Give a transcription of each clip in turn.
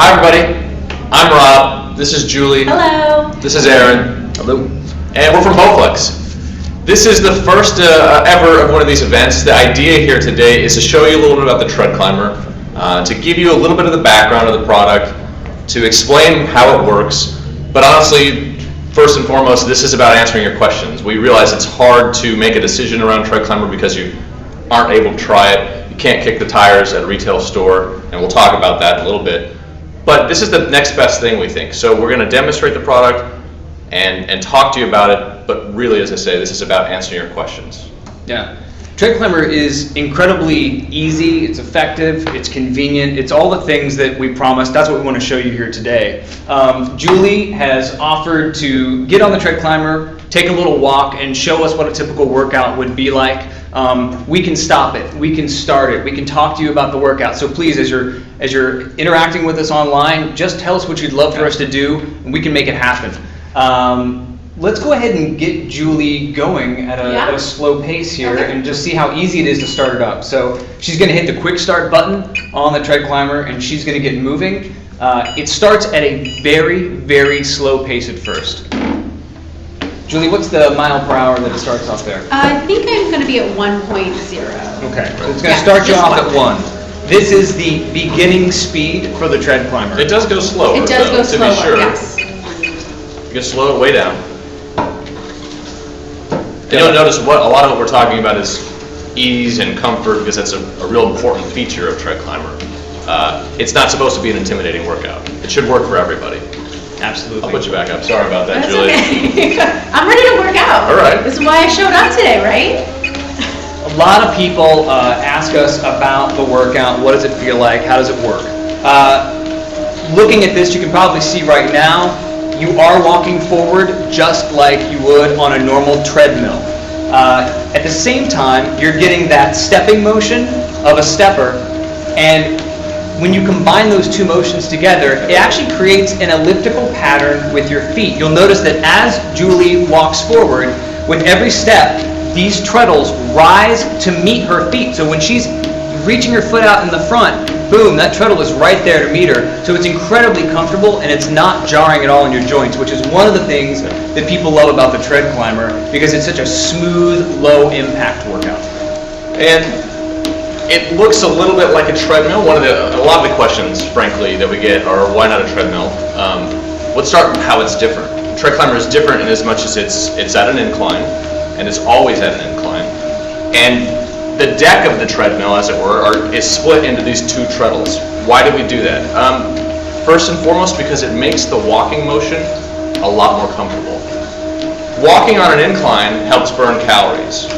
Hi everybody, I'm Rob, this is Julie. Hello. This is Aaron. Hello. And we're from Bowflex. This is the first ever of one of these events. The idea here today is to show you a little bit about the TreadClimber, to give you a little bit of the background of the product, to explain how it works, but honestly, first and foremost, this is about answering your questions. We realize it's hard to make a decision around TreadClimber because you aren't able to try it. You can't kick the tires at a retail store, and we'll talk about that in a little bit. But this is the next best thing, we think. So we're going to demonstrate the product and talk to you about it, but really, as I say, this is about answering your questions. Yeah. TreadClimber is incredibly easy, it's effective, it's convenient, it's all the things that we promised. That's what we want to show you here today. Julie has offered to get on the TreadClimber, take a little walk, and show us what a typical workout would be like. We can stop it, we can start it, we can talk to you about the workout. So please, as you're interacting with us online, just tell us what you'd love for us to do, and we can make it happen. Let's go ahead and get Julie going at a slow pace here, and just see how easy it is to start it up. So she's going to hit the quick start button on the TreadClimber, and she's going to get moving. It starts at a very, very slow pace at first. Julie, what's the mile per hour that it starts off there? I think I'm going to be at 1.0. Okay, so it's going to start you off at 1. This is the beginning speed for the TreadClimber. It does go slower, It does go slower, to be sure. yes. You can slow it way down. And you'll notice a lot of what we're talking about is ease and comfort, because that's a real important feature of TreadClimber. It's not supposed to be an intimidating workout. It should work for everybody. Absolutely. I'll put you back up. Sorry about that, That's Julie. okay. I'm ready to work out. All right. This is why I showed up today, right? A lot of people ask us about the workout. What does it feel like? How does it work? Looking at this, you can probably see right now, you are walking forward just like you would on a normal treadmill. At the same time, you're getting that stepping motion of a stepper, and when you combine those two motions together, it actually creates an elliptical pattern with your feet. You'll notice that as Julie walks forward, with every step, these treadles rise to meet her feet. So when she's reaching her foot out in the front, boom, that treadle is right there to meet her. So it's incredibly comfortable, and it's not jarring at all in your joints, which is one of the things that people love about the TreadClimber, because it's such a smooth, low impact workout. And it looks a little bit like a treadmill. A lot of the questions, frankly, that we get are, why not a treadmill? Let's start with how it's different. TreadClimber is different in as much as it's at an incline, and it's always at an incline. And the deck of the treadmill, as it were, is split into these two treadles. Why do we do that? First and foremost, because it makes the walking motion a lot more comfortable. Walking on an incline helps burn calories,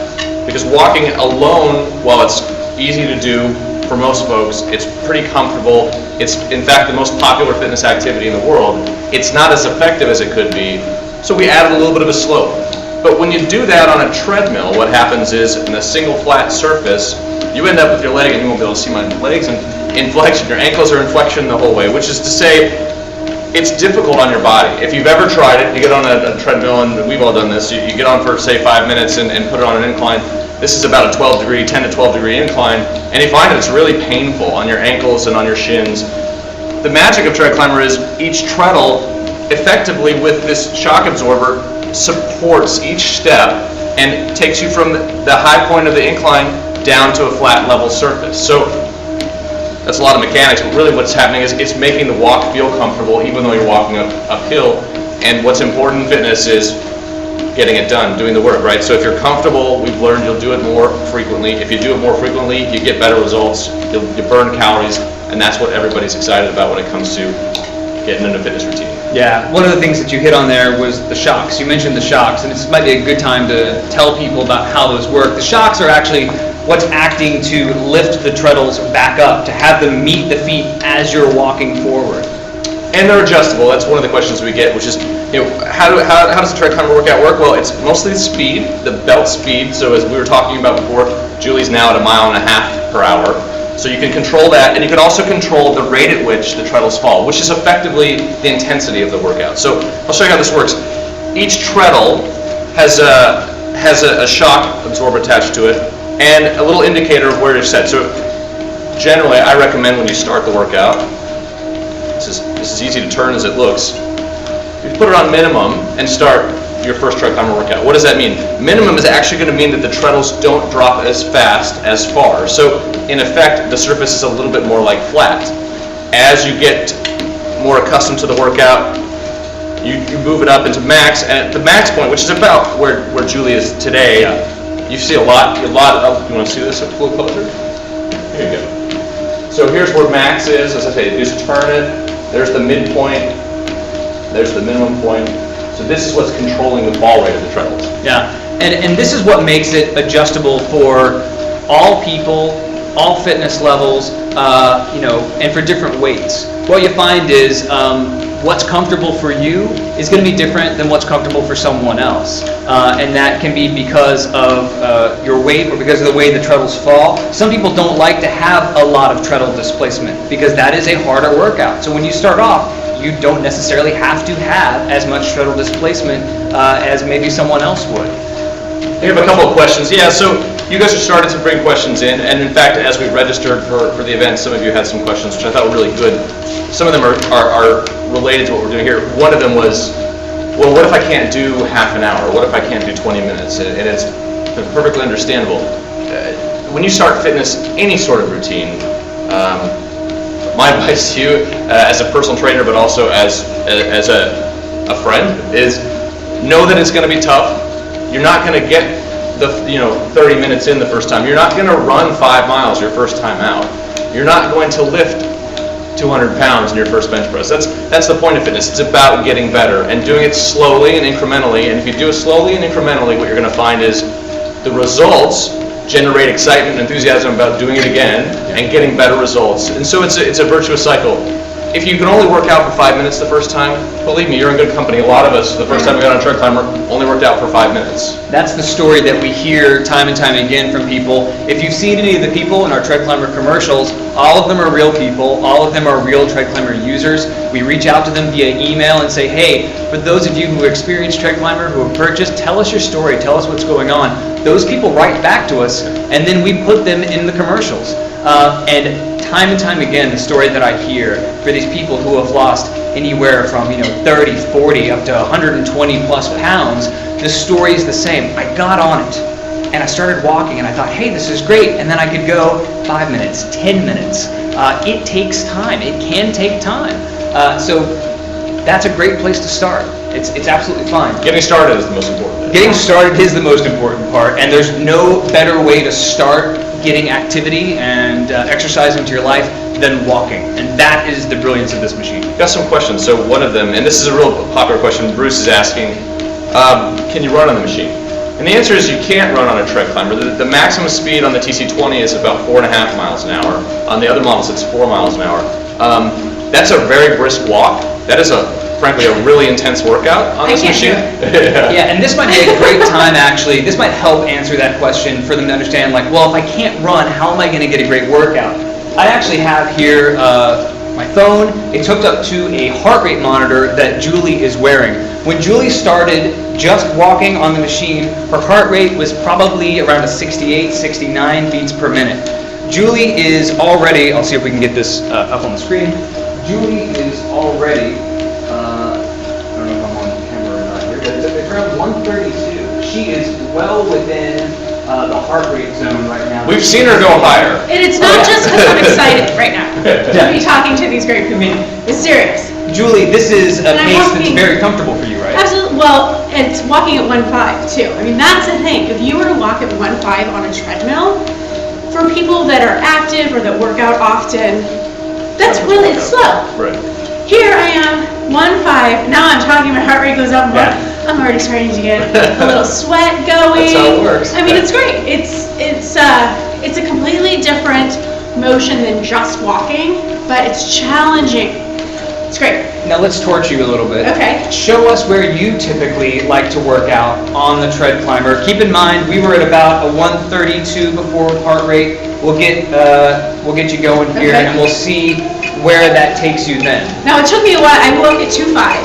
because walking alone, while it's easy to do for most folks, it's pretty comfortable. It's in fact the most popular fitness activity in the world. It's not as effective as it could be, so we added a little bit of a slope. But when you do that on a treadmill, what happens is, in a single flat surface, you end up with your leg, and you won't be able to see my legs, in flexion. Your ankles are in flexion the whole way, which is to say, it's difficult on your body. If you've ever tried it, you get on a treadmill, and we've all done this, you get on for, say, 5 minutes and put it on an incline. This is about a 10 to 12 degree incline, and you find it's really painful on your ankles and on your shins. The magic of TreadClimber is each treadle, effectively with this shock absorber, supports each step and takes you from the high point of the incline down to a flat level surface. So that's a lot of mechanics, but really what's happening is it's making the walk feel comfortable even though you're walking uphill. And what's important in fitness is getting it done, doing the work, right? So if you're comfortable, we've learned you'll do it more frequently. If you do it more frequently, you get better results, you burn calories, and that's what everybody's excited about when it comes to getting into a fitness routine. Yeah, one of the things that you hit on there was the shocks. You mentioned the shocks, and this might be a good time to tell people about how those work. The shocks are actually what's acting to lift the treadles back up, to have them meet the feet as you're walking forward. And they're adjustable. That's one of the questions we get, which is, how does the TreadClimber workout work? Well, it's mostly the speed, the belt speed. So as we were talking about before, Julie's now at 1.5 miles per hour. So you can control that, and you can also control the rate at which the treadles fall, which is effectively the intensity of the workout. So I'll show you how this works. Each treadle has a shock absorber attached to it, and a little indicator of where you're set. So generally, I recommend when you start the workout, It's as easy to turn as it looks. You put it on minimum and start your first TreadClimber workout. What does that mean? Minimum is actually going to mean that the treadles don't drop as fast as far. So in effect, the surface is a little bit more like flat. As you get more accustomed to the workout, you move it up into max, and at the max point, which is about where Julie is today, you see a lot of, you want to see this a little closer? Here you go. So here's where max is. As I say, you just turn it. There's the midpoint. There's the minimum point. So this is what's controlling the fall rate of the treadles. Yeah, and this is what makes it adjustable for all people, all fitness levels, and for different weights. What you find is what's comfortable for you is going to be different than what's comfortable for someone else. And that can be because of your weight or because of the way the treadles fall. Some people don't like to have a lot of treadle displacement because that is a harder workout. So when you start off, you don't necessarily have to have as much treadle displacement as maybe someone else would. We have a couple of questions. Yeah, so you guys are starting to bring questions in, and in fact, as we registered for the event, some of you had some questions, which I thought were really good. Some of them are related to what we're doing here. One of them was, well, what if I can't do half an hour? What if I can't do 20 minutes? And it's perfectly understandable. When you start fitness, any sort of routine, my advice to you as a personal trainer, but also as a friend, is know that it's going to be tough. You're not going to get the 30 minutes in the first time. You're not going to run 5 miles your first time out. You're not going to lift 200 pounds in your first bench press. That's the point of fitness. It's about getting better and doing it slowly and incrementally. And if you do it slowly and incrementally, what you're going to find is the results generate excitement and enthusiasm about doing it again and getting better results. And so it's a virtuous cycle. If you can only work out for 5 minutes the first time, believe me, you're in good company. A lot of us, the first time we got on TreadClimber, only worked out for 5 minutes. That's the story that we hear time and time again from people. If you've seen any of the people in our TreadClimber commercials, all of them are real people. All of them are real TreadClimber users. We reach out to them via email and say, hey, for those of you who experienced TreadClimber, who have purchased, tell us your story. Tell us what's going on. Those people write back to us, and then we put them in the commercials. And time again, the story that I hear for these people who have lost anywhere from 30, 40, up to 120 plus pounds, the story is the same. I got on it, and I started walking, and I thought, hey, this is great. And then I could go 5 minutes, 10 minutes. It takes time. It can take time. So that's a great place to start. It's absolutely fine. Getting started is the most important. Getting started is the most important part, and there's no better way to start getting activity and exercise into your life than walking, and that is the brilliance of this machine. Got some questions. So one of them, and this is a real popular question, Bruce is asking, can you run on the machine? And the answer is you can't run on a TreadClimber. The maximum speed on the TC20 is about 4.5 miles an hour. On the other models, it's 4 miles an hour. That's a very brisk walk. That is frankly a really intense workout on this machine. Yeah, and this might be a great time actually. This might help answer that question for them to understand, like, well, if I can't run, how am I going to get a great workout? I actually have here my phone. It's hooked up to a heart rate monitor that Julie is wearing. When Julie started just walking on the machine, her heart rate was probably around a 68, 69 beats per minute. Julie is already, I'll see if we can get this up on the screen. Julie is already, I don't know if I'm on camera or not here, but it's around 132. She is well within the heart rate zone right now. We've seen her go higher. And it's not just because I'm excited right now to be talking to these great people. It's serious. Julie, this is a And I'm pace that's walking- very comfortable for you, right? Absolutely. Well, it's walking at 1.5 too. I mean, that's the thing. If you were to walk at 1.5 on a treadmill, for people that are active or that work out often, that's really slow. Right. Here I am, 1.5. Now I'm talking, my heart rate goes up. Yeah. I'm already starting to get a little sweat going. That's how it works. I mean, it's great. It's a completely different motion than just walking, but it's challenging. It's great. Now let's torch you a little bit. Okay. Show us where you typically like to work out on the TreadClimber. Keep in mind, we were at about a 132 before heart rate. We'll get you going here, Okay. and we'll see where that takes you then. Now it took me a while. I woke at 2.5,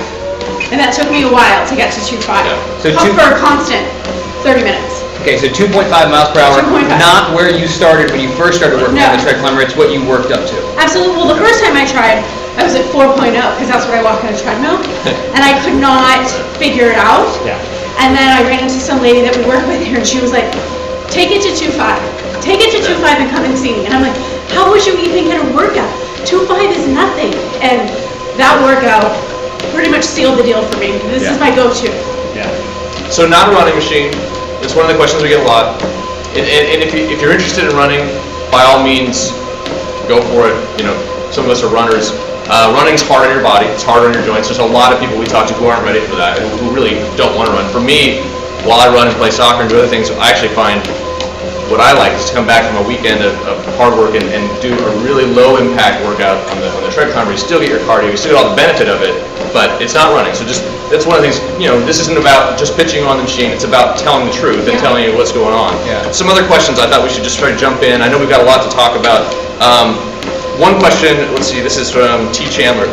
and that took me a while to get to 2.5. So for a constant 30 minutes. Okay, so 2.5 miles per hour, 2.5. not where you started when you first started working No. on the TreadClimber. It's what you worked up to. Absolutely. Well, the first time I tried, I was at 4 4.0 because that's what I walk on a treadmill, and I could not figure it out. Yeah. And then I ran into some lady that we work with here, and she was like, take it to 2.5. Take it to 2.5 and come and see me. And I'm like, how would you even get a workout? 2.5 is nothing. And that workout pretty much sealed the deal for me. This is my go-to. Yeah. So not a running machine. It's one of the questions we get a lot. And if you're interested in running, by all means, go for it. You know, some of us are runners. Running's hard on your body. It's hard on your joints. There's a lot of people we talk to who aren't ready for that, who really don't want to run. For me, while I run and play soccer and do other things, I actually find what I like is to come back from a weekend of hard work and do a really low impact workout on the TreadClimber. You still get your cardio, you still get all the benefit of it, but it's not running. So just, that's one of the things, you know, this isn't about just pitching on the machine, it's about telling the truth and telling you what's going on. Yeah. Some other questions I thought we should just try to jump in. I know we've got a lot to talk about. One question, let's see, this is from T. Chandler.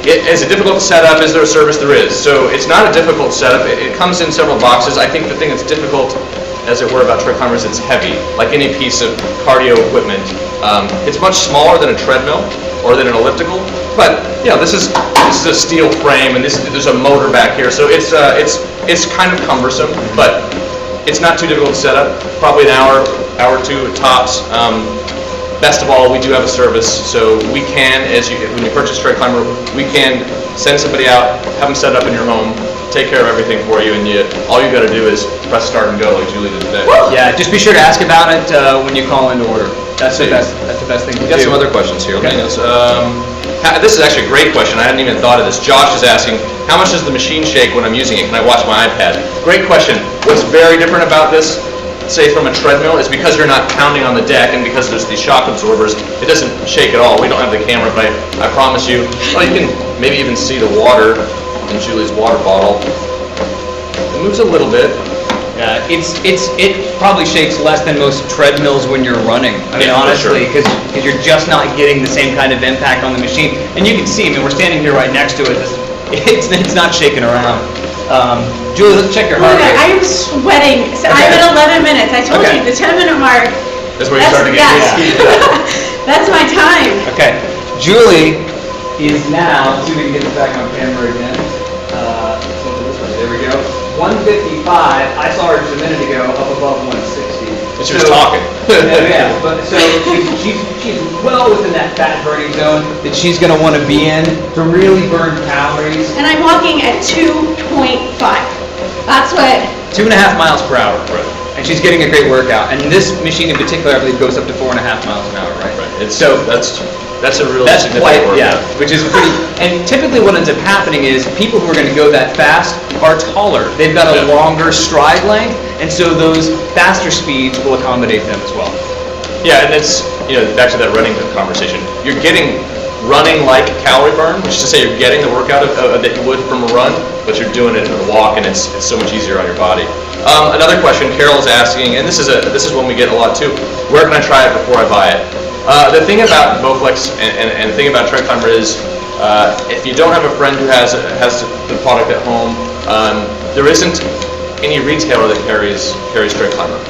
Is it difficult to set up? Is there a service? There is. So it's not a difficult setup. It comes in several boxes. I think the thing that's difficult, as it were, about TreadClimber is it's heavy, like any piece of cardio equipment. It's much smaller than a treadmill or than an elliptical, but you know, this is a steel frame, and there's a motor back here, so it's kind of cumbersome, but it's not too difficult to set up. Probably an hour or two at tops. Best of all, we do have a service, so we can, when you purchase TreadClimber, we can send somebody out, have them set up in your home, take care of everything for you, and all you got to do is press start and go, like Julie did today. Yeah, just be sure to ask about it when you call in to order. That's the best thing to do. We got some other questions here. Okay. This is actually a great question. I hadn't even thought of this. Josh is asking, how much does the machine shake when I'm using it? Can I watch my iPad? Great question. What's very different about this, say from a treadmill, is because you're not pounding on the deck and because there's these shock absorbers, it doesn't shake at all. We don't have the camera, but I promise you, well, you can maybe even see the water in Julie's water bottle. It moves a little bit. Yeah, it probably shakes less than most treadmills when you're running. I mean, Yeah, for honestly, because you're just not getting the same kind of impact on the machine. And you can see, I mean, we're standing here right next to it. It's not shaking around. Julie, let's check your heart Look, rate. I am sweating. So I'm at 11 minutes. I told you, the 10-minute mark. That's where you start to get heated up. That's my time. Okay, Julie is now, let's see if we can get this back on camera again. There we go. 155, I saw her just a minute ago, up above 160. And she was talking. Yeah, but so she's well within that fat burning zone that she's going to want to be in to really burn calories. And I'm walking at 2.5. That's what. 2.5 miles per hour. Right. And she's getting a great workout. And this machine in particular, I believe, goes up to 4.5 miles an hour, right? Right. So that's a real significant quite, workout. yeah, which is pretty. And typically, what ends up happening is people who are going to go that fast are taller. They've got a longer stride length, and so those faster speeds will accommodate them as well. Yeah, and it's, you know, back to that running conversation. You're getting running like calorie burn, which is to say you're getting the workout that you would from a run, but you're doing it in a walk, and it's so much easier on your body. Another question Carol is asking, and this is one we get a lot too. Where can I try it before I buy it? The thing about Bowflex and the thing about TreadClimber is if you don't have a friend who has the product at home, there isn't any retailer that carries TreadClimber.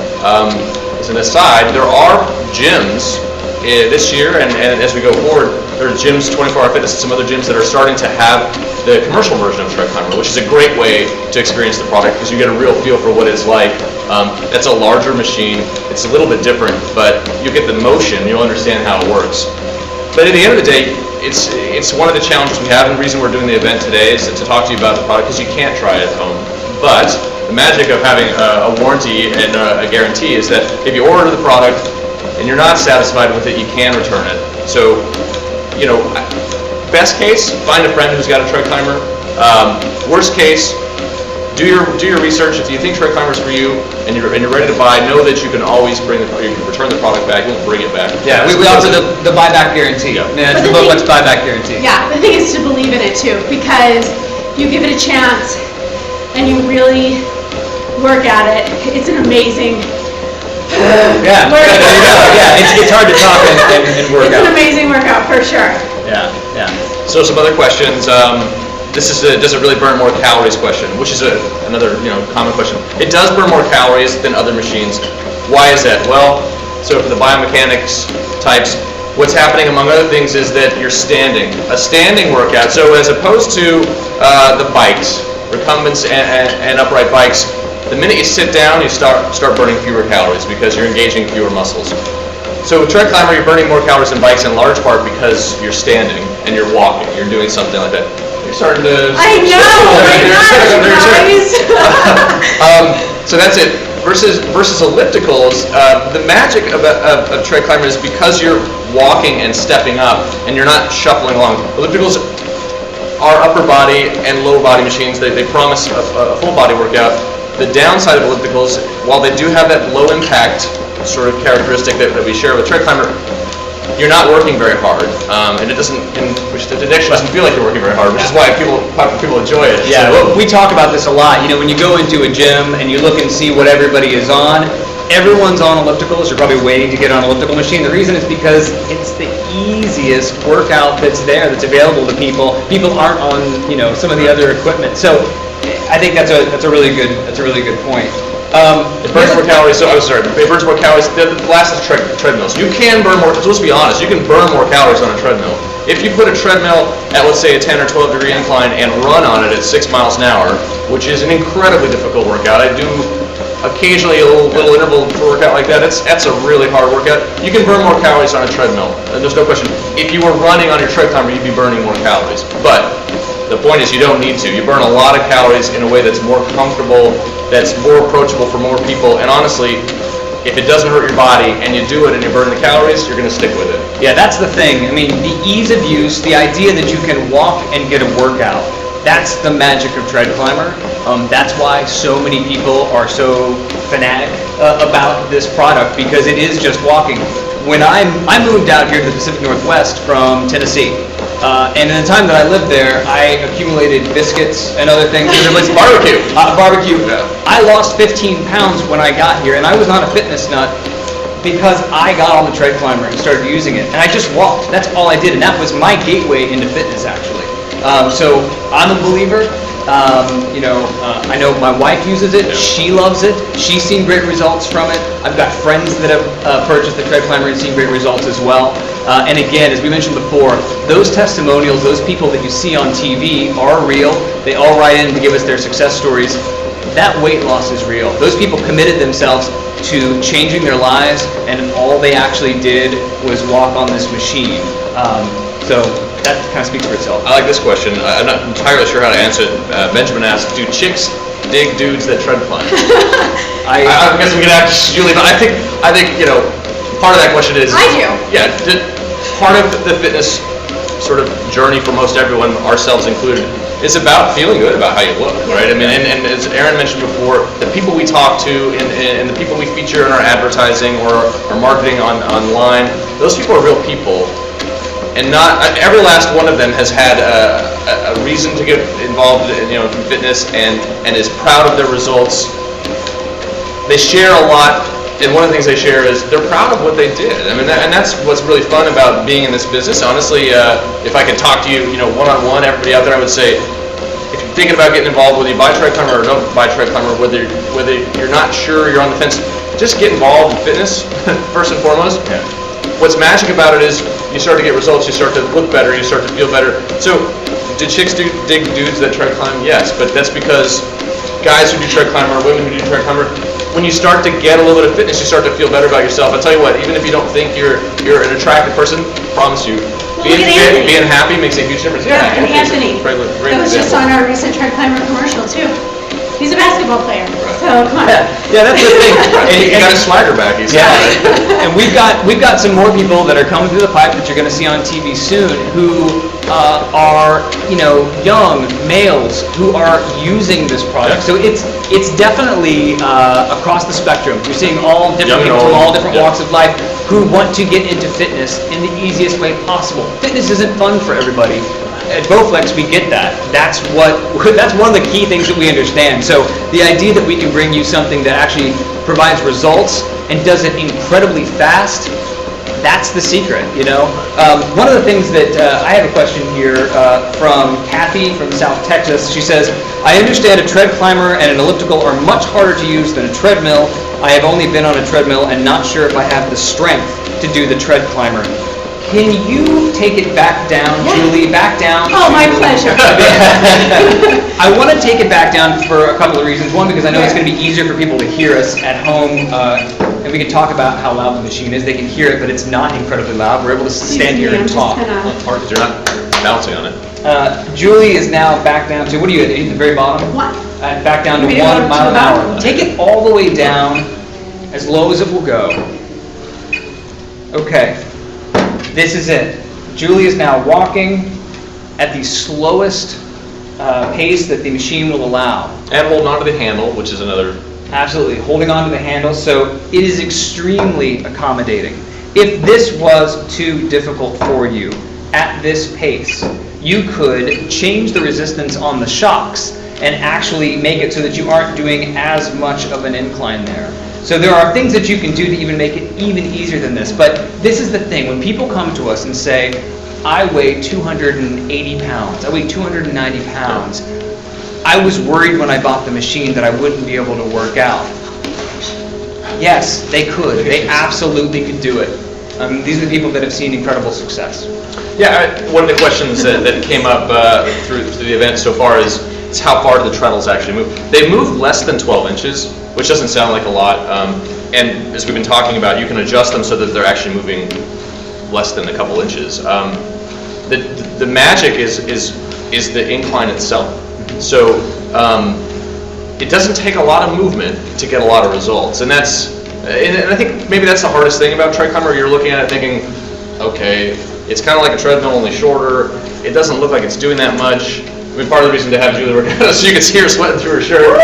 As an aside, there are gyms this year, and as we go forward, there are gyms, 24-hour fitness, and some other gyms that are starting to have the commercial version of TreadClimber, which is a great way to experience the product because you get a real feel for what it's like. It's a larger machine. It's a little bit different, but you get the motion. You'll understand how it works. But at the end of the day, it's one of the challenges we have, and the reason we're doing the event today is to talk to you about the product because you can't try it at home. But the magic of having a warranty and a guarantee is that if you order the product and you're not satisfied with it, you can return it. So, you know, best case, find a friend who's got a TreadClimber. Worst case, do your research. If you think TreadClimber is for you and you're ready to buy, know that you can always you can return the product back. You won't bring it back. Yeah, we offer the buyback guarantee. Yeah, the Bowflex buyback guarantee. Yeah, the thing is to believe in it too, because you give it a chance and you really work at it. It's an amazing. Yeah, there you go. Yeah, it's hard to talk and work out. It's an amazing workout for sure. Yeah, yeah. So some other questions. This is the does it really burn more calories question, which is another common question. It does burn more calories than other machines. Why is that? Well, so for the biomechanics types, what's happening, among other things, is that you're standing. A standing workout, so as opposed to the bikes, recumbents and upright bikes, the minute you sit down, you start burning fewer calories because you're engaging fewer muscles. So with TreadClimber, you're burning more calories than bikes in large part because you're standing and you're walking. You're doing something like that. You're starting to... I know! So that's it. Versus ellipticals, the magic of TreadClimber is because you're walking and stepping up and you're not shuffling along. Ellipticals are upper body and lower body machines. They promise a full body workout. The downside of ellipticals, while they do have that low impact sort of characteristic that we share with TreadClimber, you're not working very hard, and it actually doesn't feel like you're working very hard, which is why people enjoy it. Yeah, well, we talk about this a lot. You know, when you go into a gym and you look and see what everybody is on, everyone's on ellipticals. You're probably waiting to get on an elliptical machine. The reason is because it's the easiest workout that's there, that's available to people. People aren't on, you know, some of the other equipment. So I think that's a really good point. It burns more calories. So I'm sorry. It burns more calories. The last is treadmills. You can burn more. So let's be honest. You can burn more calories on a treadmill. If you put a treadmill at, let's say, a 10 or 12 degree incline and run on it at 6 miles an hour, which is an incredibly difficult workout. I do occasionally a little interval workout like that. That's a really hard workout. You can burn more calories on a treadmill. There's no question. If you were running on your TreadClimber, you'd be burning more calories. But the point is, you don't need to. You burn a lot of calories in a way that's more comfortable, that's more approachable for more people, and honestly, if it doesn't hurt your body and you do it and you burn the calories, you're going to stick with it. Yeah, that's the thing. I mean, the ease of use, the idea that you can walk and get a workout, that's the magic of TreadClimber. That's why so many people are so fanatic about this product, because it is just walking. When I moved out here to the Pacific Northwest from Tennessee, and in the time that I lived there, I accumulated biscuits and other things. Barbecue. Barbecue. Yeah. I lost 15 pounds when I got here, and I was not a fitness nut because I got on the TreadClimber and started using it. And I just walked. That's all I did, and that was my gateway into fitness, actually. So I'm a believer. I know my wife uses it. She loves it. She's seen great results from it. I've got friends that have purchased the TreadClimber and seen great results as well. And again, as we mentioned before, those testimonials, those people that you see on TV are real. They all write in to give us their success stories. That weight loss is real. Those people committed themselves to changing their lives, and all they actually did was walk on this machine. So that kind of speaks for itself. I like this question. I'm not entirely sure how to answer it. Benjamin asked, do chicks dig dudes that tread climb? I guess we could ask Julie, but I think part of that question is... I do. Yeah, part of the fitness sort of journey for most everyone, ourselves included, is about feeling good about how you look, right? I mean, and as Aaron mentioned before, the people we talk to and the people we feature in our advertising or our marketing online, those people are real people. And not every last one of them has had a reason to get involved in fitness and is proud of their results. They share a lot, and one of the things they share is they're proud of what they did. I mean, and that's what's really fun about being in this business. Honestly, if I could talk to you, one-on-one, everybody out there, I would say, if you're thinking about getting involved, whether you buy TreadClimber or don't buy TreadClimber, whether you're not sure, you're on the fence, just get involved in fitness first and foremost. Yeah. What's magic about it is you start to get results, you start to look better, you start to feel better. So, did chicks dig dudes that TreadClimb? Yes, but that's because guys who do TreadClimber, women who do TreadClimber, when you start to get a little bit of fitness, you start to feel better about yourself. I'll tell you what, even if you don't think you're an attractive person, I promise you, being happy makes a huge difference. Yeah, and Anthony, that was just on our recent TreadClimber commercial too. He's a basketball player, so come on. Yeah, that's the thing. He got his swagger back. He's and we've got some more people that are coming through the pipe that you're going to see on TV soon who are young males who are using this product. So it's definitely across the spectrum. You're seeing all different people from all different walks of life who want to get into fitness in the easiest way possible. Fitness isn't fun for everybody. At Bowflex, we get that. That's one of the key things that we understand. So the idea that we can bring you something that actually provides results and does it incredibly fast, that's the secret, One of the things that, I have a question here from Kathy from South Texas. She says, I understand a TreadClimber and an elliptical are much harder to use than a treadmill. I have only been on a treadmill and not sure if I have the strength to do the TreadClimber. Can you take it back down, Julie? Back down. Oh, my pleasure. I want to take it back down for a couple of reasons. One, because I know it's going to be easier for people to hear us at home, and we can talk about how loud the machine is. They can hear it, but it's not incredibly loud. We're able to stand here and talk. It's hard because you're not bouncing on it. Julie is now back down to, what are you at the very bottom? What? Back down to 1 mile an hour. Take it all the way down, as low as it will go. Okay. This is it. Julie is now walking at the slowest pace that the machine will allow. And holding onto the handle, which is another... Absolutely, holding onto the handle, so it is extremely accommodating. If this was too difficult for you at this pace, you could change the resistance on the shocks and actually make it so that you aren't doing as much of an incline there. So there are things that you can do to even make it even easier than this. But this is the thing. When people come to us and say, I weigh 280 pounds, I weigh 290 pounds, I was worried when I bought the machine that I wouldn't be able to work out. Yes, they could. They absolutely could do it. These are the people that have seen incredible success. Yeah, one of the questions that came up through the event so far is how far do the treadles actually move? They move less than 12 inches, which doesn't sound like a lot. And as we've been talking about, you can adjust them so that they're actually moving less than a couple inches. The magic is the incline itself. So it doesn't take a lot of movement to get a lot of results, and that's and I think maybe that's the hardest thing about TreadClimber. You're looking at it thinking, okay, it's kind of like a treadmill, only shorter. It doesn't look like it's doing that much. I mean, part of the reason to have Julie work out is so you can see her sweating through her shirt,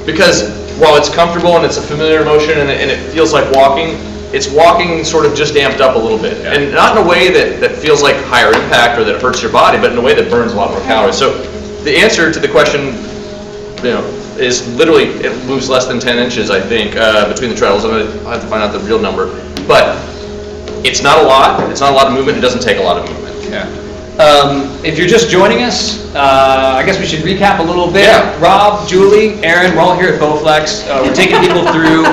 because while it's comfortable and it's a familiar motion and it feels like walking, it's walking sort of just amped up a little bit, and not in a way that feels like higher impact or that hurts your body, but in a way that burns a lot more calories. So the answer to the question, is literally it moves less than 10 inches, I think, between the treadles. I'll have to find out the real number, but it's not a lot. It's not a lot of movement. It doesn't take a lot of movement. Yeah. If you're just joining us, I guess we should recap a little bit. Yeah. Rob, Julie, Aaron, we're all here at Bowflex. We're taking people through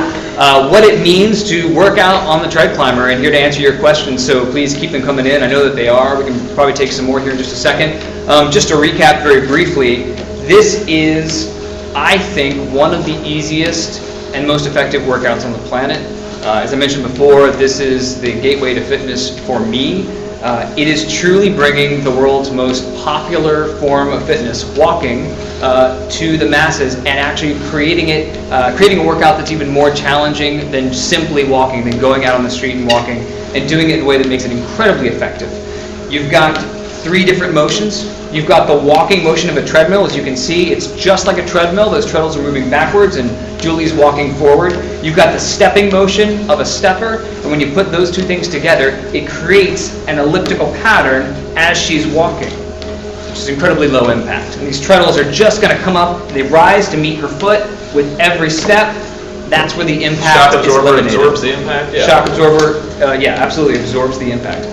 what it means to work out on the TreadClimber, and here to answer your questions, so please keep them coming in. I know that they are. We can probably take some more here in just a second. Just to recap very briefly, this is, I think, one of the easiest and most effective workouts on the planet. As I mentioned before, this is the gateway to fitness for me. It is truly bringing the world's most popular form of fitness, walking, to the masses, and actually creating a workout that's even more challenging than simply walking, than going out on the street and walking, and doing it in a way that makes it incredibly effective. You've got 3 different motions. You've got the walking motion of a treadmill. As you can see, it's just like a treadmill. Those treadles are moving backwards and Julie's walking forward. You've got the stepping motion of a stepper, and when you put those 2 things together, it creates an elliptical pattern as she's walking, which is incredibly low impact. And these treadles are just going to come up, they rise to meet her foot with every step. That's where the impact is eliminated. Shock absorber absorbs the impact? Yeah. Shock absorber, yeah, absolutely absorbs the impact.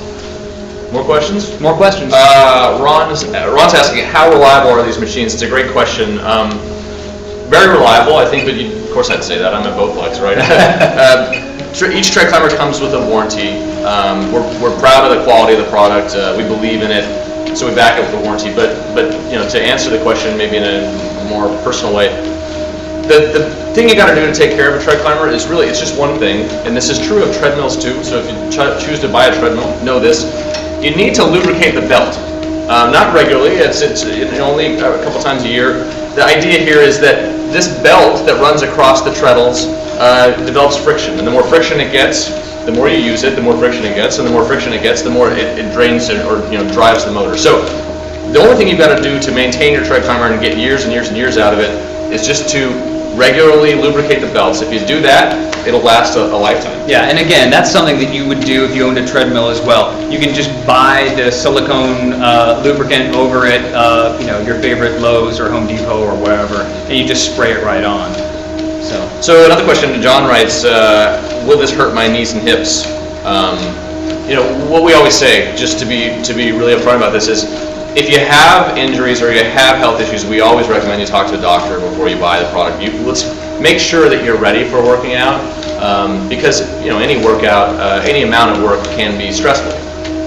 More questions? More questions. Ron's asking, how reliable are these machines? It's a great question. Very reliable, I think, but of course I'd say that. I'm at Bowflex, right? Each TreadClimber comes with a warranty. We're proud of the quality of the product. We believe in it, so we back it with a warranty. But to answer the question maybe in a more personal way, the thing you got to do to take care of a TreadClimber is really, it's just one thing, and this is true of treadmills too. So if you choose to buy a treadmill, know this. You need to lubricate the belt. Not regularly, it's only a couple times a year. The idea here is that this belt that runs across the treadles develops friction, and the more friction it gets, the more you use it, the more friction it gets, and the more friction it gets, the more it drains or drives the motor. So the only thing you've got to do to maintain your TreadClimber and get years and years and years out of it is just to regularly lubricate the belts. If you do that, it'll last a lifetime. Yeah, and again, that's something that you would do if you owned a treadmill as well. You can just buy the silicone lubricant over at your favorite Lowe's or Home Depot or wherever, and you just spray it right on. So another question, John writes, will this hurt my knees and hips? What we always say, just to be really upfront about this, is if you have injuries or you have health issues, we always recommend you talk to a doctor before you buy the product. Let's make sure that you're ready for working out, because any workout, any amount of work can be stressful.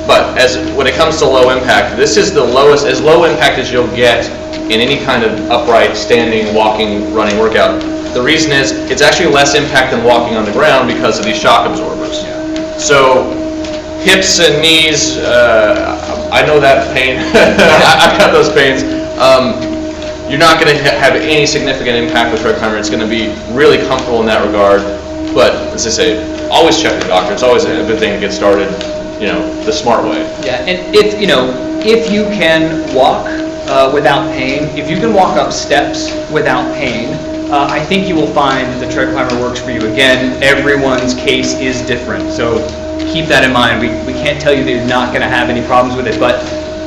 But when it comes to low impact, this is the lowest, as low impact as you'll get in any kind of upright, standing, walking, running workout. The reason is it's actually less impact than walking on the ground because of these shock absorbers. So hips and knees, I know that pain. I've got those pains. You're not going to have any significant impact with TreadClimber. It's going to be really comfortable in that regard. But as I say, always check the doctor. It's always a good thing to get started, the smart way. Yeah, and if you can walk without pain, if you can walk up steps without pain, I think you will find that the TreadClimber works for you. Again, everyone's case is different, so keep that in mind. We can't tell you that you're not going to have any problems with it, but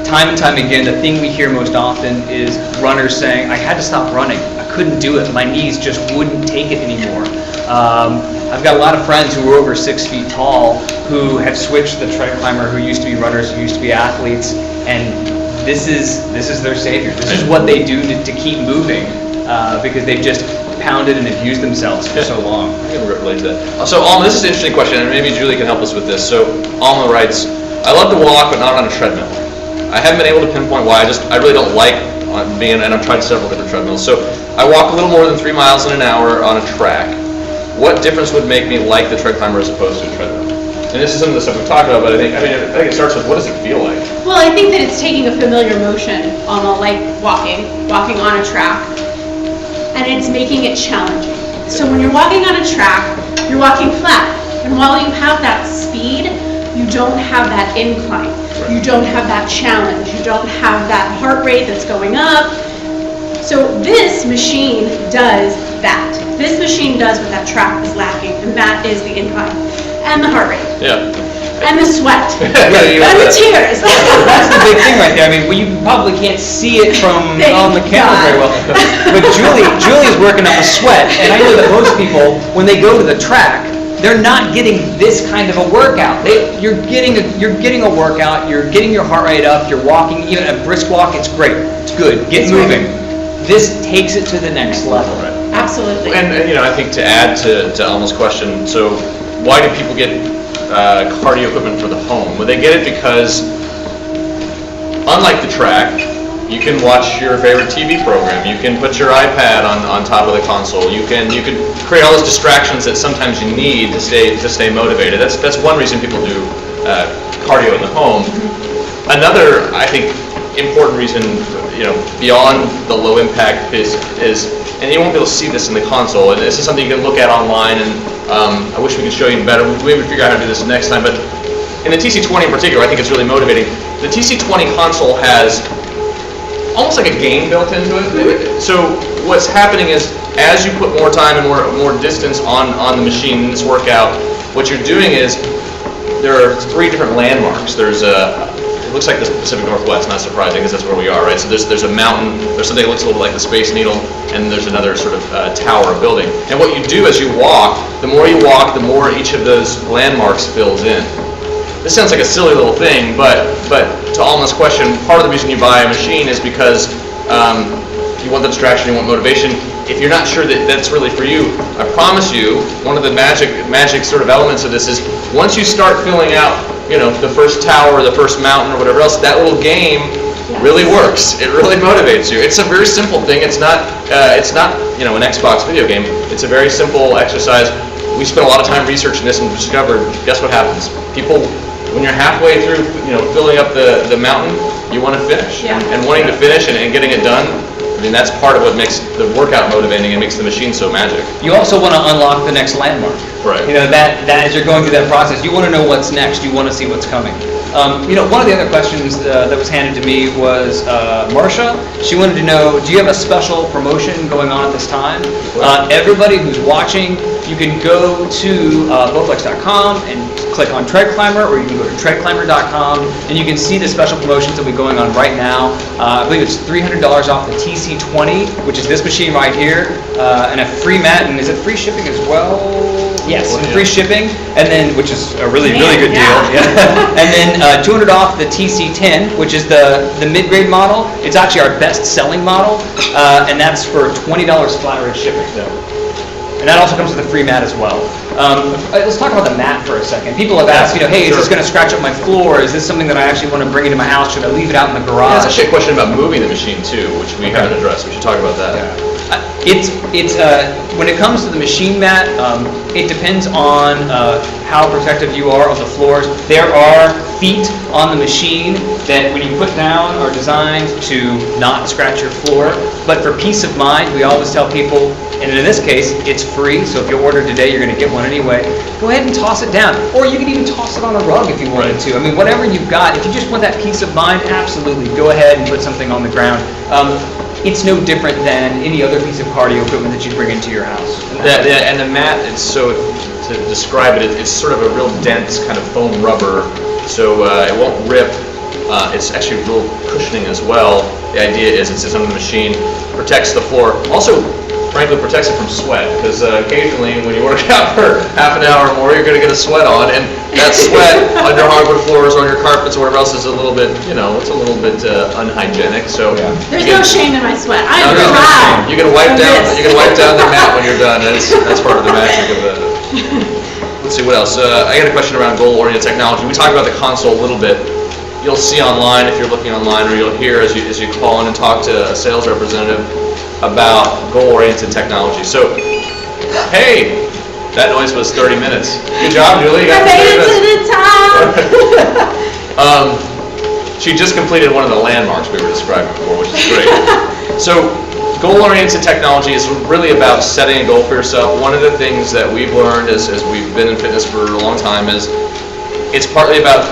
time and time again, the thing we hear most often is runners saying, I had to stop running. I couldn't do it. My knees just wouldn't take it anymore. I've got a lot of friends who are over 6 feet tall who have switched to the TreadClimber, who used to be runners, who used to be athletes, and this is their savior. This is what they do to keep moving because they've just pounded and abused themselves for so long. I can relate to that. So Alma, this is an interesting question, and maybe Julie can help us with this. So Alma writes, I love to walk, but not on a treadmill. I haven't been able to pinpoint why. I really don't like being, and I've tried several different treadmills. So I walk a little more than 3 miles in an hour on a track. What difference would make me like the TreadClimber as opposed to a treadmill? And this is some of the stuff we've talked about, but I think it starts with, what does it feel like? Well, I think that it's taking a familiar motion, like walking on a track, and it's making it challenging. So when you're walking on a track, you're walking flat, and while you have that speed, you don't have that incline. You don't have that challenge. You don't have that heart rate that's going up. So this machine does that. This machine does what that track is lacking, and that is the incline and the heart rate. Yeah. And the sweat. And the tears. That's the big thing right there. I mean, you probably can't see it from on the camera very well. But Julie's working up a sweat, and I know that most people, when they go to the track, they're not getting this kind of a workout. You're getting a workout. You're getting your heart rate up. You're walking, even a brisk walk. It's great. It's good. Get moving. This takes it to the next level. Right. Absolutely. And I think to add to Alma's question, so why do people get cardio equipment for the home? Well, they get it because, unlike the track, you can watch your favorite TV program. You can put your iPad on top of the console. You can create all those distractions that sometimes you need to stay motivated. That's one reason people do cardio in the home. Another, I think, important reason, beyond the low impact is, and you won't be able to see this in the console, and this is something you can look at online, and I wish we could show you better. We'll maybe figure out how to do this next time, but in the TC20 in particular, I think it's really motivating. The TC20 console has almost like a game built into it. So what's happening is, as you put more time and more distance on the machine in this workout, what you're doing is, there are 3 different landmarks. There's it looks like the Pacific Northwest, not surprising because that's where we are, right? So there's a mountain, there's something that looks a little like the Space Needle, and there's another sort of tower building. And what you do as you walk, the more you walk, the more each of those landmarks fills in. This sounds like a silly little thing, but to Alma's question, part of the reason you buy a machine is because you want the distraction, you want motivation. If you're not sure that that's really for you, I promise you, one of the magic sort of elements of this is, once you start filling out, the first tower, the first mountain, or whatever else, that little game really works. It really motivates you. It's a very simple thing. It's not an Xbox video game. It's a very simple exercise. We spent a lot of time researching this and discovered, guess what happens? People, when you're halfway through, filling up the mountain, you want to finish. Yeah. And wanting to finish and getting it done, that's part of what makes the workout motivating and makes the machine so magic. You also want to unlock the next landmark. Right. That as you're going through that process, you want to know what's next. You want to see what's coming. One of the other questions that was handed to me was Marcia. She wanted to know, do you have a special promotion going on at this time? Everybody who's watching, you can go to Bowflex.com and click on TreadClimber, or you can go to TreadClimber.com, and you can see the special promotions that will be going on right now. I believe it's $300 off the TC20, which is this machine right here, and a free mat, and is it free shipping as well? Yes, free shipping, and then, which is a really good deal. Yeah. And then $200 off the TC10, which is the mid-grade model. It's actually our best-selling model, and that's for $20 flat rate shipping. And that also comes with a free mat as well. Let's talk about the mat for a second. People have asked, hey, is this going to scratch up my floor? Is this something that I actually want to bring into my house? Should I leave it out in the garage? There's actually a question about moving the machine too, which we haven't addressed. We should talk about that. When it comes to the machine mat, it depends on how protective you are of the floors. There are feet on the machine that when you put down are designed to not scratch your floor. But for peace of mind, we always tell people, and in this case, it's free, so if you order today, you're going to get one anyway. Go ahead and toss it down. Or you can even toss it on a rug if you wanted to. I mean, whatever you've got, if you just want that peace of mind, absolutely, go ahead and put something on the ground. It's no different than any other piece of cardio equipment that you bring into your house. And the mat, it's so, to describe it, it's sort of a real dense kind of foam rubber, so it won't rip. It's actually real cushioning as well. The idea is it sits on the machine, protects the floor. Also, frankly, protects it from sweat, because occasionally when you work out for half an hour or more, you're going to get a sweat on, and that sweat on your hardwood floors, on your carpets, or whatever else is a little bit, it's a little bit unhygienic. So there's no shame in my sweat. I'm proud. You can wipe down the mat when you're done. That's part of the magic of the. Let's see what else. I got a question around goal-oriented technology. We talked about the console a little bit. You'll see online if you're looking online, or you'll hear as you call in and talk to a sales representative about goal-oriented technology. So, hey, that noise was 30 minutes. Good job, Julie. You got I made it to the top. She just completed one of the landmarks we were describing before, which is great. So, goal-oriented technology is really about setting a goal for yourself. One of the things that we've learned as we've been in fitness for a long time is it's partly about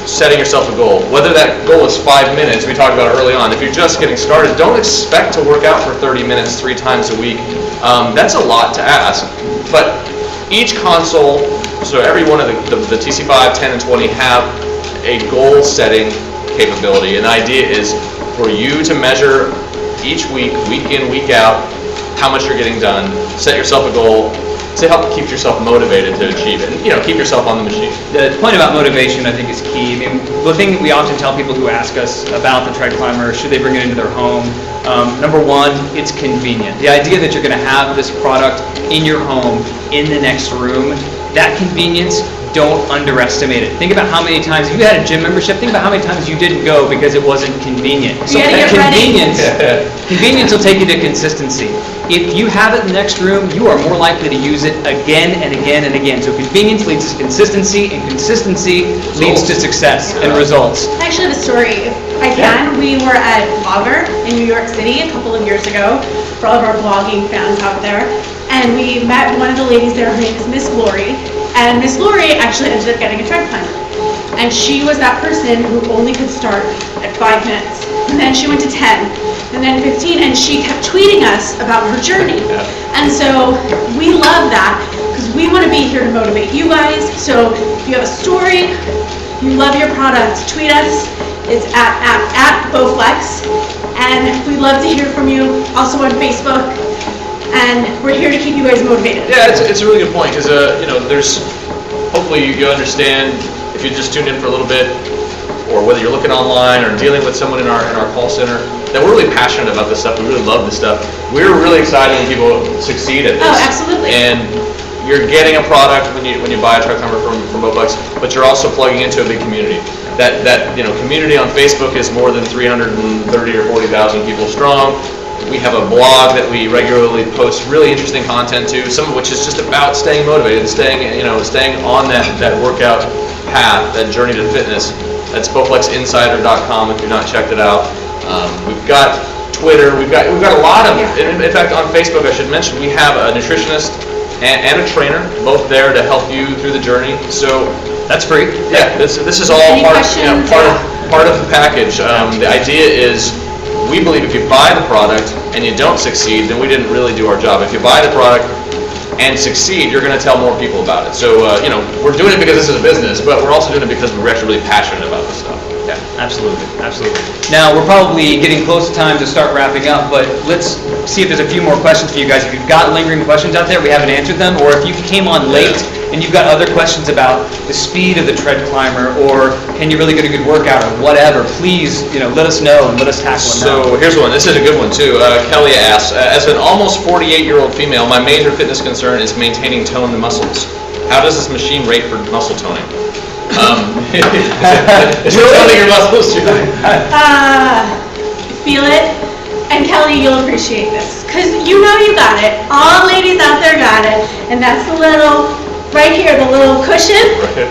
setting yourself a goal. Whether that goal is 5 minutes, we talked about early on. If you're just getting started, don't expect to work out for 30 minutes 3 times a week. That's a lot to ask. But each console, so every one of the TC5, 10, and 20 have a goal setting capability. And the idea is for you to measure each week, week in, week out, how much you're getting done, set yourself a goal to help keep yourself motivated to achieve it, and keep yourself on the machine. The point about motivation, I think, is key. I mean, the thing that we often tell people who ask us about the TreadClimber, should they bring it into their home? Number one, it's convenient. The idea that you're going to have this product in your home, in the next room, that convenience, don't underestimate it. Think about how many times, if you had a gym membership, think about how many times you didn't go because it wasn't convenient. So that convenience will take you to consistency. If you have it in the next room, you are more likely to use it again and again and again. So convenience leads to consistency, and consistency leads to success and results. I actually have a story. If I can, we were at Blogger in New York City a couple of years ago, for all of our blogging fans out there, and we met one of the ladies there. Her name is Miss Lori. And Miss Lori actually ended up getting a TreadClimber. And she was that person who only could start at 5 minutes. And then she went to 10, and then 15, and she kept tweeting us about her journey. And so we love that, because we want to be here to motivate you guys. So if you have a story, you love your product, tweet us. It's at Bowflex. And we love to hear from you, also on Facebook. And we're here to keep you guys motivated. Yeah, it's a really good point, because there's, hopefully you understand, if you just tuned in for a little bit, or whether you're looking online or dealing with someone in our call center, that we're really passionate about this stuff. We really love this stuff. We're really excited when people succeed at this. Oh, absolutely. And you're getting a product when you buy a TreadClimber from Bowflex, but you're also plugging into a big community. That community on Facebook is more than 330 or 40,000 people strong. We have a blog that we regularly post really interesting content to, some of which is just about staying motivated, staying on that workout path, that journey to fitness. That's bowflexinsider.com if you've not checked it out. We've got Twitter, we've got a lot of, in fact on Facebook I should mention, we have a nutritionist and a trainer, both there to help you through the journey. So that's free. Yeah, this is all part of the package. The idea is, we believe if you buy the product and you don't succeed, then we didn't really do our job. If you buy the product and succeed, you're going to tell more people about it. So, we're doing it because this is a business, but we're also doing it because we're actually really passionate about this stuff. Yeah. Absolutely, absolutely. Now, we're probably getting close to time to start wrapping up, but let's see if there's a few more questions for you guys. If you've got lingering questions out there, we haven't answered them, or if you came on late and you've got other questions about the speed of the tread climber, or can you really get a good workout, or whatever, please, let us know and let us tackle it now. So here's one. This is a good one too. Kelly asks, as an almost 48-year-old female, my major fitness concern is maintaining tone in muscles. How does this machine rate for muscle toning? Is it toning your muscles, Julie? Feel it. And Kelly, you'll appreciate this. Because you got it. All ladies out there got it. And that's the little, right here, the little cushion. Right.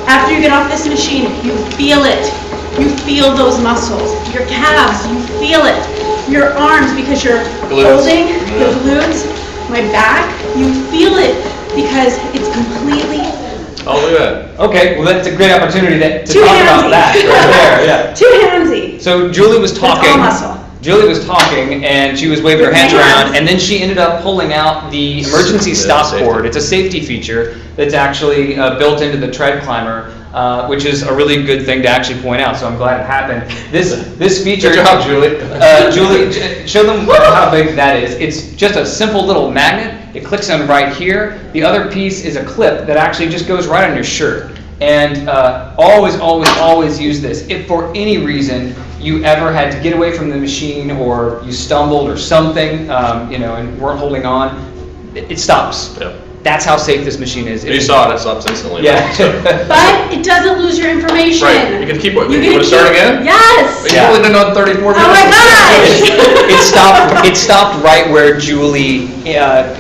After you get off this machine, you feel it. You feel those muscles. Your calves, you feel it. Your arms, because you're holding the glutes. My back, you feel it. Because it's completely... Oh, look at that. Okay, well that's a great opportunity to talk about that right there. Yeah. Two-handsy. So Julie was talking. That's all muscle. Julie was talking, and she was waving her hands around, and then she ended up pulling out the emergency stop cord. It's a safety feature that's actually built into the TreadClimber, which is a really good thing to actually point out. So I'm glad it happened. This feature. Good job, Julie. Julie, show them how big that is. It's just a simple little magnet. It clicks on right here. The other piece is a clip that actually just goes right on your shirt. And always use this. If for any reason you ever had to get away from the machine, or you stumbled or something, and weren't holding on, it stops. Yep. That's how safe this machine is. You saw it stops instantly. Yeah. Right? But it doesn't lose your information. Right. You can keep it. You want to start again? Yes. But you've only been on 34 minutes. Oh my gosh. It stopped right where Julie,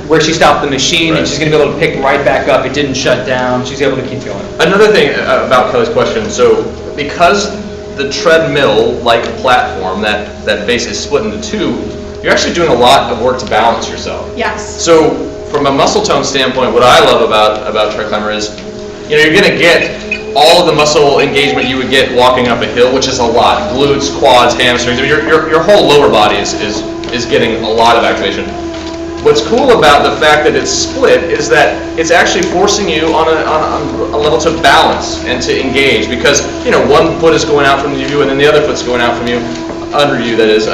where she stopped the machine, and she's going to be able to pick right back up. It didn't shut down. She's able to keep going. Another thing about Kelly's question, so because the treadmill-like platform, that base is split into two, you're actually doing a lot of work to balance yourself. Yes. So from a muscle tone standpoint, what I love about TreadClimber is, you're going to get all of the muscle engagement you would get walking up a hill, which is a lot. Glutes, quads, hamstrings. Your whole lower body is getting a lot of activation. What's cool about the fact that it's split is that it's actually forcing you on a level to balance and to engage, because one foot is going out from you and then the other foot's going out from you, under you that is,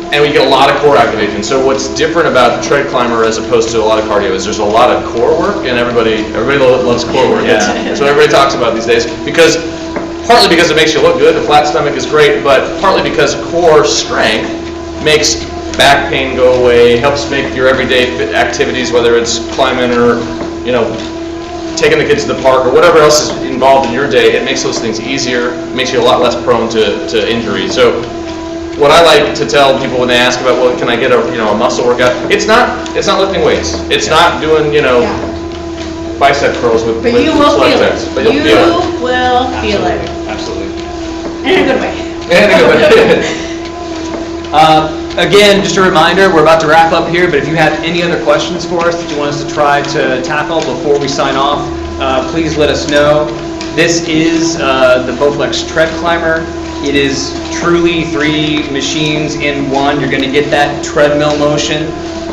and we get a lot of core activation. So what's different about the TreadClimber as opposed to a lot of cardio is there's a lot of core work, and everybody loves core work. Yeah. That's what everybody talks about these days, partly because it makes you look good, the flat stomach is great, but partly because core strength makes back pain go away, helps make your everyday activities, whether it's climbing or taking the kids to the park or whatever else is involved in your day, it makes those things easier, makes you a lot less prone to injury. So what I like to tell people when they ask about, well, can I get a muscle workout? It's not lifting weights. It's not doing bicep curls with But you will feel it. But you'll feel it. You will feel it. Absolutely. In a good way. And a good way. Again, just a reminder, we're about to wrap up here, but if you have any other questions for us that you want us to try to tackle before we sign off, please let us know. This is the Bowflex TreadClimber. It is truly 3 machines in one. You're going to get that treadmill motion,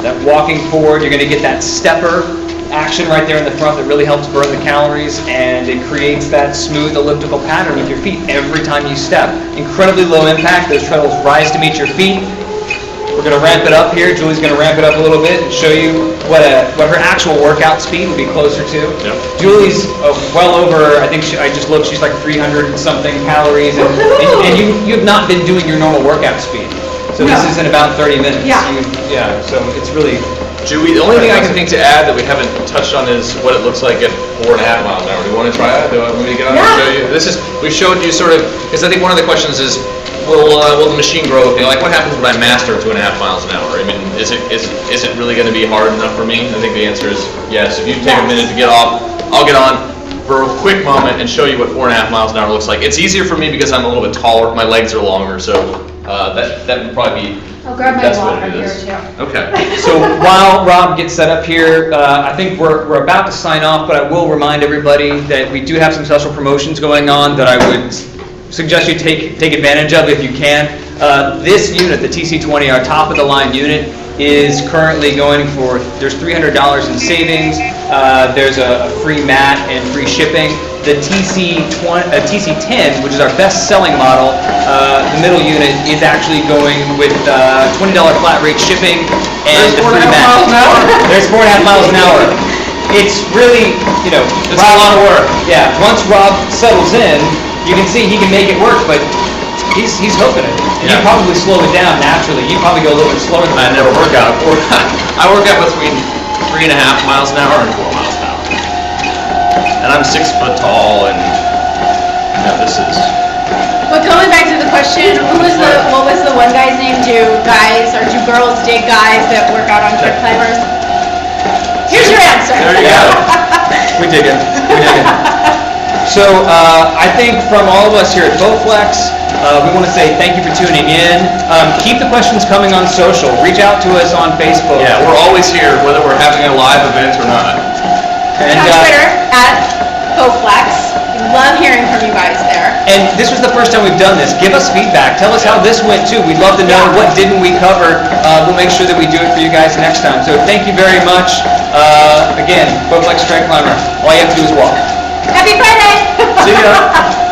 that walking forward. You're going to get that stepper action right there in the front that really helps burn the calories, and it creates that smooth elliptical pattern with your feet every time you step. Incredibly low impact. Those treadles rise to meet your feet. We're going to ramp it up here. Julie's going to ramp it up a little bit and show you what her actual workout speed would be closer to. Yep. Julie's well over, I just looked, she's like 300 and something calories, and you have not been doing your normal workout speed. So No. this is in about 30 minutes. Yeah. So it's really... Julie, the only thing I can think to add that we haven't touched on is what it looks like at 4.5 miles an hour. Do you want to try it? Do I want me to get on and show you? We showed you sort of, because I think one of the questions is, will the machine grow? What happens when I master 2.5 miles an hour? I mean, is it really going to be hard enough for me? I think the answer is yes. If you take a minute to get off, I'll get on for a quick moment and show you what 4.5 miles an hour looks like. It's easier for me because I'm a little bit taller. My legs are longer, so that would probably be I'll grab my the best way water to do here this. too. Okay. So while Rob gets set up here, I think we're about to sign off, but I will remind everybody that we do have some special promotions going on that I would suggest you take advantage of if you can. This unit, the TC20, our top of the line unit, is currently going for, there's $300 in savings, there's a free mat and free shipping. The TC10, which is our best-selling model, the middle unit is actually going with $20 flat rate shipping and the free mat. There's 4.5 miles an hour. It's really, It's a lot of work. Yeah, once Rob settles in, you can see he can make it work, but he's hoping it. And you Yeah. probably slow it down naturally. You probably go a little bit slower than I never work out. I work out between 3.5 miles an hour and 4 miles an hour. And I'm 6 foot tall, and this is. But going back to the question, what was the one guy's name? Do girls dig guys that work out on tread climbers? Here's your answer. There you go. We dig it. So I think from all of us here at Bowflex, we want to say thank you for tuning in. Keep the questions coming on social. Reach out to us on Facebook. Yeah, we're always here, whether we're having a live event or not. And, on Twitter at Bowflex. Love hearing from you guys there. And this was the first time we've done this. Give us feedback. Tell us how this went too. We'd love to know what didn't we cover. We'll make sure that we do it for you guys next time. So thank you very much. Again, Bowflex TreadClimber. All you have to do is walk. Happy Friday! See ya.